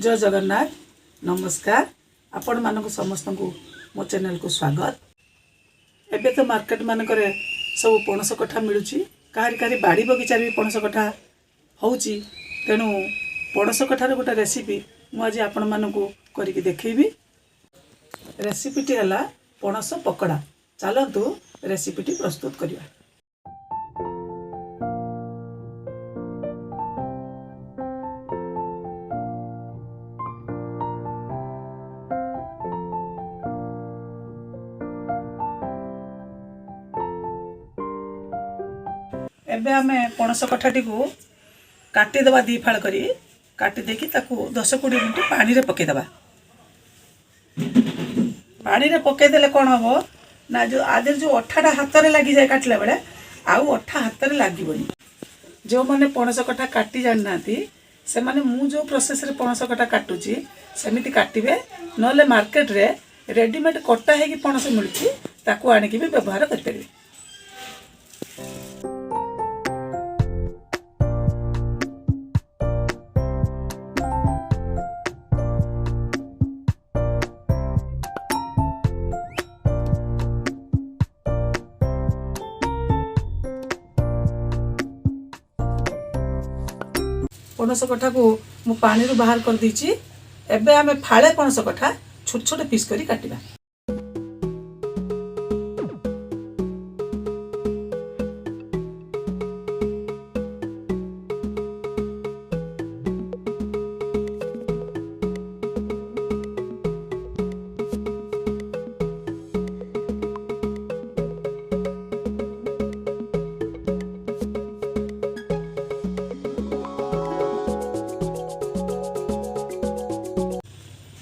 जय जगन्नाथ नमस्कार आपण मानक समस्त को मो चैनल को स्वागत। एबे तो मार्केट मानक सब पणस कठा मिलूँ कहारी कहारी बाड़ी बगीचार भी पणस कठा होची तेणु पणस कठार गोटे रेसिपी मुझे आपण मानक करके देखी। रेसिपीटी है पणस पकड़ा। चलतु रेसिपीटी प्रस्तुत करवा। एबे आमे पणस कठाटी को काटिदेवा दी फाड़ करी काटी देकी ताकू 10-20 मिनट पानी रे पकेदेवा। पानी रे पकेदेले कौन हम ना जो आदि जो अठाटा हाथ में लगी जाए काटला बेले आउ अठा हाथ में लगभग। जो मैंने पणस कठा काटी जाना से माने मु जो प्रोसेस रे पणस कठा काटुची सेमिति काटिबे नले मार्केट रे रेडीमेड कटा है कि पणस मिलुची ताकू आनिकी भी व्यवहार कर परिबे। पणस कठा को मु पानी रू बाहर कर दीची। एबे आमे फाळे पणस कठा छोट छोट पीस करी काटिबा।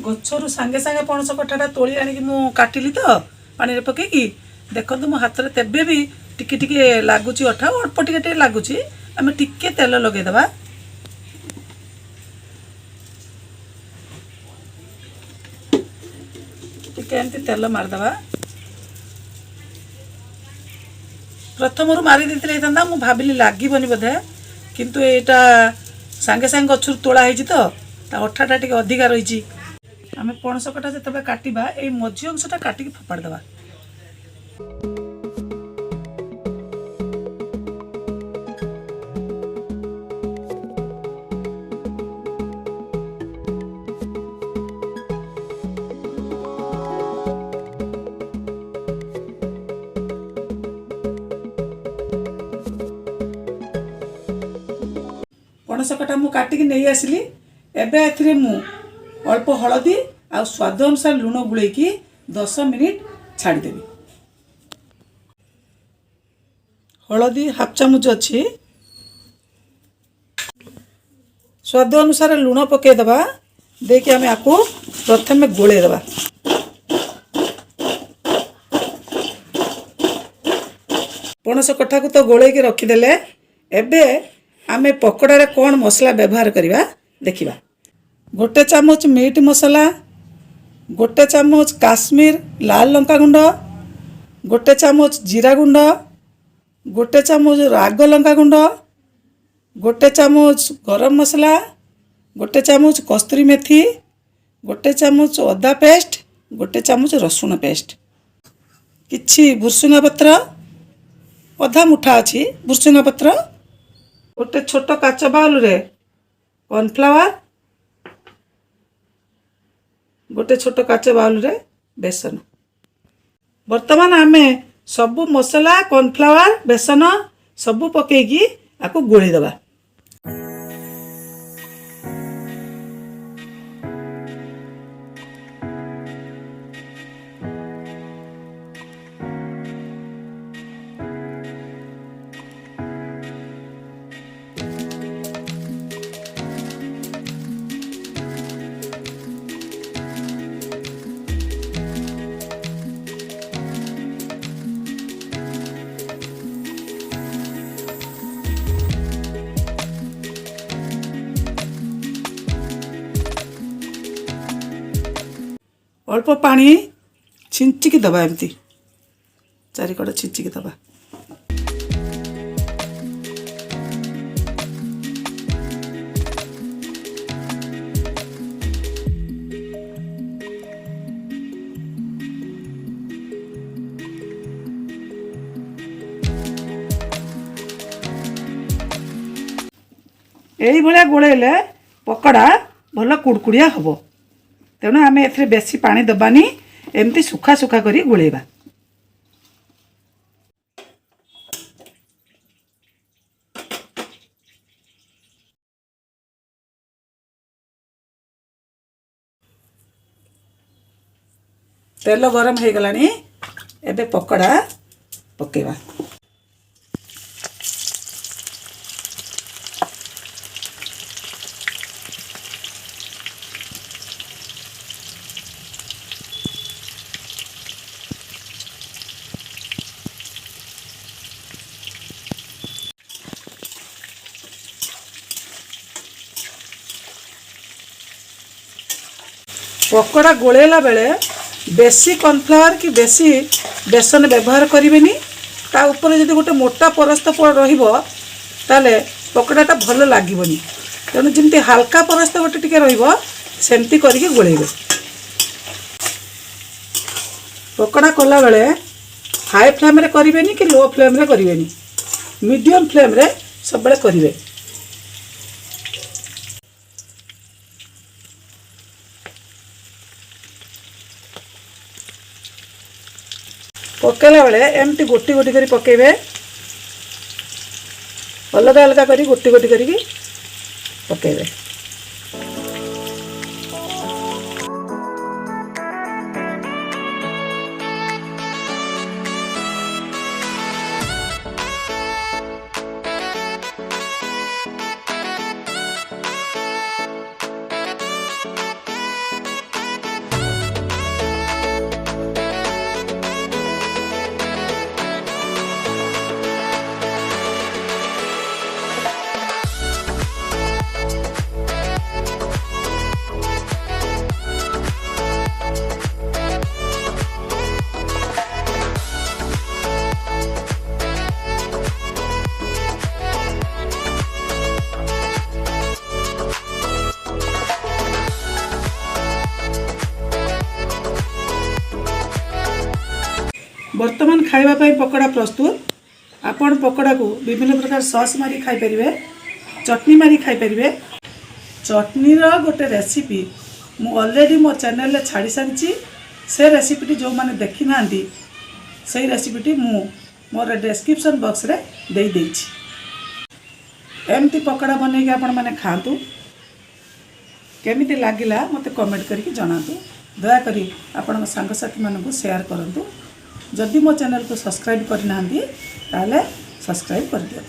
गच्छरू सांगे सांगे पणस कठाटा तोली आनिकी मु काटिली तो पानी रे पकेकी देखो मो हाथ में तेबे भी टिके टिके लागुची अठा अल्प टिके टिके लागुची। आमे टिके तेल लगे देबा। टिके एमती तेल मार देबा। प्रथम रु मारी देथिले हेतंदा मु भाबिली लागिबनी बोधे किंतु एटा सांगे सांगे गच्छरू तोला हेजी तो ता अठाटा टिके अधिका रहिची। आमे पणस कठा जब काटिबा ए मझी अंशटा काटिकी फोपाड़ देबा। पणस कठा मु काटिकी नहीं आसिली। एबे एथिरे मु अल्प हलदी आ स्वाद अनुसार लुण गुलेकी 10 मिनिट छाड़देवी। हलदी हाफ चामच अच्छी स्वाद अनुसार लुण पकईदबा देकी आम आपको प्रथम गोलेदबा। पणस कठा को तो गोले की रखीदेले एबे आमे पकोड़ारे कौन मसला व्यवहार करवा देखिबा। गोटे चामच मीट मसला, गोटे चामच काश्मीर लाल लंका गुंड, गोटे चामच जीरा गुंड, गोटे चामच राग लंका गुंड, गोटे चामच गरम मसला, गोटे चामच कस्तूरी मेथी, गोटे चामच अदा पेस्ट, गोटे चामच रसुण पेस्ट, किछि भुर्सुंगा पत्र अधा मुठा अच्छी भुर्सुंगा पत्र, गोटे छोट काच बाउल रे कॉर्नफ्लावर, गोटे छोट काच बाउल रे बेसन। वर्तमान आमे सबु मसला कॉर्नफ्लावर बेसन सबु पकेकी आको गोली दबा। अल्प पानी छिंचिकी दबा एमती चारिकड़ छिंचिकी दबा। यही भाया गोलेले पकोड़ा भल कुड़कुड़िया हम। तेणु आम ए बेसी पानी दबानी, एमती सुखा सुखा करी गोलेबा। तेल गरम हो गलानी, एबे पकोड़ा पकेबा। पकोड़ा गोलेला बेले बेसी कॉर्नफ्लावर कि बेसी बेसन व्यवहार करेंगे। ता ऊपर जब गोटे मोटा परस्त रहिबो ताले पकोड़ाटा भल लागबनी। तेणु जमती हल्का परस्त गोटे टिके रहिबो सेमती करके गोलेबे। पकोड़ा कला बेले हाई फ्लेम रे करिवेनी कि लो फ्लेम रे करिवेनी, मीडियम फ्लेम रे सब बेले करिवे। पकेला बेले एमती गोटी गोटी करी पकेबे, अलग अलग करी गोटी गोटी करी पकेबे। वर्तमान खाइबा पई पकोड़ा प्रस्तुत। आपण पकोड़ा को विभिन्न प्रकार सॉस मारी खाई परिबे, चटनी मारी खाई परिबे। चटनी रो गोटे रेसिपी मु ऑलरेडी मो चैनल ले छाड़ी सारिची। से रेसिपीटी जो माने देखि नांदी सही रेसिपीटी मु मोर डिस्क्रिप्शन बॉक्स रे दे देछि। एमती पकोड़ा बनै के आपण माने खातु, केमिति लागिला मते कमेंट करके जणातु। दया करी आपण सांग साथी मानकु शेयर करंतु। जदि मो चैनल को सब्सक्राइब करना ताले सब्सक्राइब कर दियो।